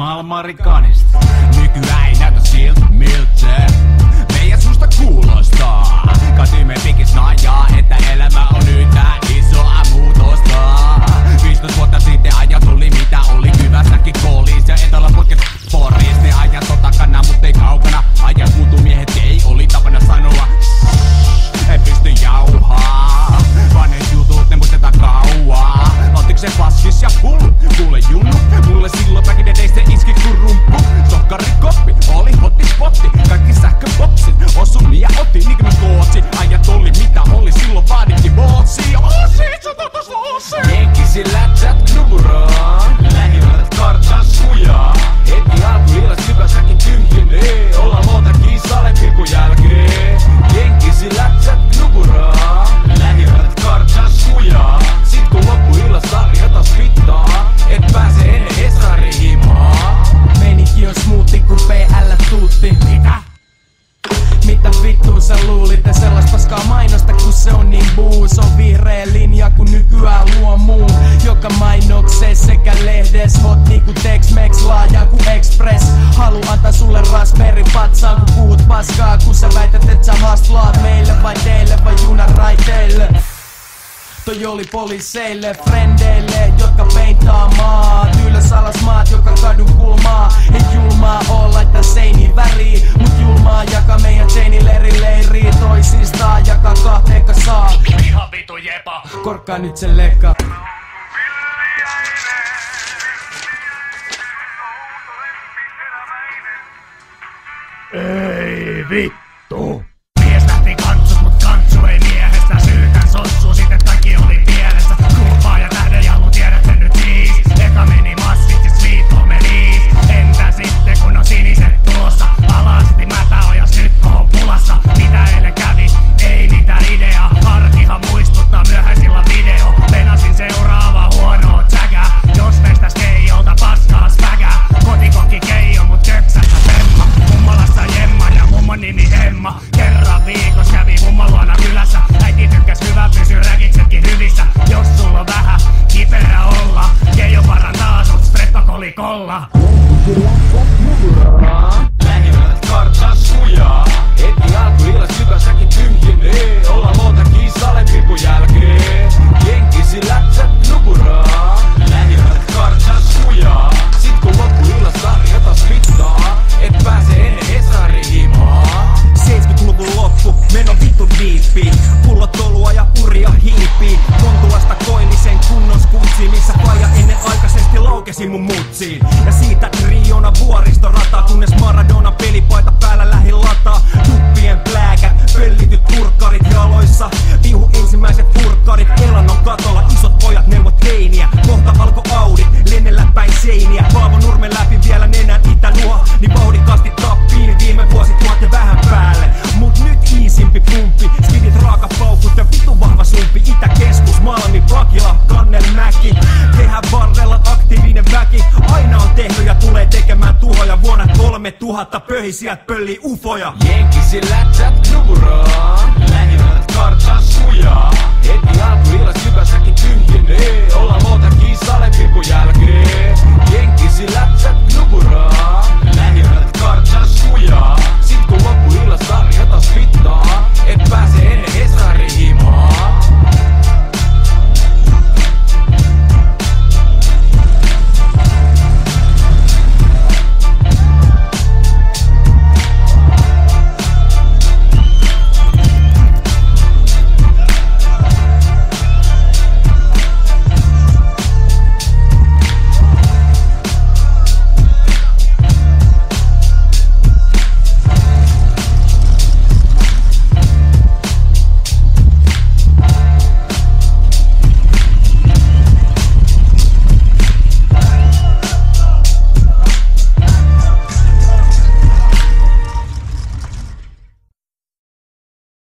Malmarikanista. Nykyään ei näytä siltä miltä meidän susta kuulostaa. Katimme pikis najaa, että elämä on yhtä isoa muutosta. 15 vuotta sitten ajat oli mitä oli Kyvässäkin koolis ja Etelä-Putket Boris. Ne ajat on takana, mut ei kaukana. Ajat muutu miehet ei oli tapana sanoa. Ei pysty jauhaa, vaan ne jutut ne muistetaan kauaa. Oltiks se paskis ja pull, kuule junnu. Mulle silloin back in the days se iski kun rumpu. Sokkarikoppi, oli hotispotti. Kaikki sähköboksit, osun ja otti niinkö mä kootsi. Ajat oli mitä oli, silloin vaadittiin bootsia. Oosit, sä totas oosit. Jenkisi lätsät knuburaan. Lähimmät kartsas kujaa. Heti alkuillas Kypässäkin tyhjenee. Ollaan montakin salepirkun jälkeen. Jenkisi lätsät knuburaan. Lähimmät kartsas kujaa. Sit kun loppuillas sarja taas vittaa. Et pääse ennen Hesari-himaa. Meininki on smoothi kun PL tuutti. Mitä vittua sä luulit? Ja sellais paskaa mainosta kun se on niin buus. On vihreä linja kun nykyään luo muu. Joka mainoksee sekä lehdes. Hot niinku Tex-Mex, laaja ku Express. Halu antaa sulle raspberry patsaan kun puhut paskaa. Kun sä väität et sä hustlaat meille vai teille vai junan raiteille. Toi oli poliiseille, frendeille, jotka peintaa maat. Ylös alas maat, joka kadun kulmaa. Ei julmaa oo laittaa seiniin väriin. Mut julmaa jaka meidän teinileiri leiriin. Toisistaan jaka kahteeka saa. Ihan vitu jepa. Korkkaa nyt sen lekka. Ei vittu. Mies lähti kantsut, mut kantsu ei miehestä. Syytän sossu, sit et kaikki oli pielessä. Kurvaa ja tähdenjallu, tiedät sen nyt siis. Eka meni massit ja sweet home riis. Entä sitten kun on siniset tulossa? Alasti mätä ojas nyt on pulassa. Mitä eilen kävi? Ei niitä ideaa. Arkihan muistuttaa myöhäisillä video. Penasin seuraava huonoa tsägää. Jos meistä keijolta paskaa spägää. Kotikokki keijo mut köksästä semma. Mummalassa jemma ja mummon nimi Emma. Kerran viikos kävi mummon luona kylässä. Äiti tykkäs hyvä pysy räkiksetkin hyvissä. Jos sulla on vähän kiperä olla. Keijo parantaa sut streptokolikolla. Lähimmät kartsas kujaa. Heti alkuillas Kypässäkin tyhjenee. Ollaan montakin salepirkun jälkeen. Jenkisi lätsät knuburaan. Lähimmät kartsas kujaa. Sit kun loppuillas sarja taas vittaa. Et pääse ennen Hesari-himaa. 70-luvun loppu, meno vitun diippi. Pullot olua ja uria hiipii. Kontulasta koillisen kunnon skutsiin. Missä faija ennen aikaisesti laukesi mun mutsiin. Ja siitä triona vuoristorata. Kunnes Maradona pelipaita päällä lähin lataa. Tuppien pläkät, pöllityt purkkarit jaloissa. Viuhu ensimmäiset purkkarit. Elannon katolla isot pojat neuvot teiniä. Kohta alko Audi, lennellä päin seiniä. Paavo Nurmen läpi vielä nenän itäluo. Niin vauhdikkaasti tappiin viime vuosituhatten vähän päälle. Mut nyt iisimpi pumppi. Skidit raakapaukut ja vitun vahva sumpi. Itäkeskus, Malmi, Pakila, Kannelmäki. Kehän varrella aktiivinen väki. Aina on tehnyt ja tulee tekemään tuhoja. Vuonna 3000 pöhisiät pöllii ufoja. Jenkisi lätsät knuburaan.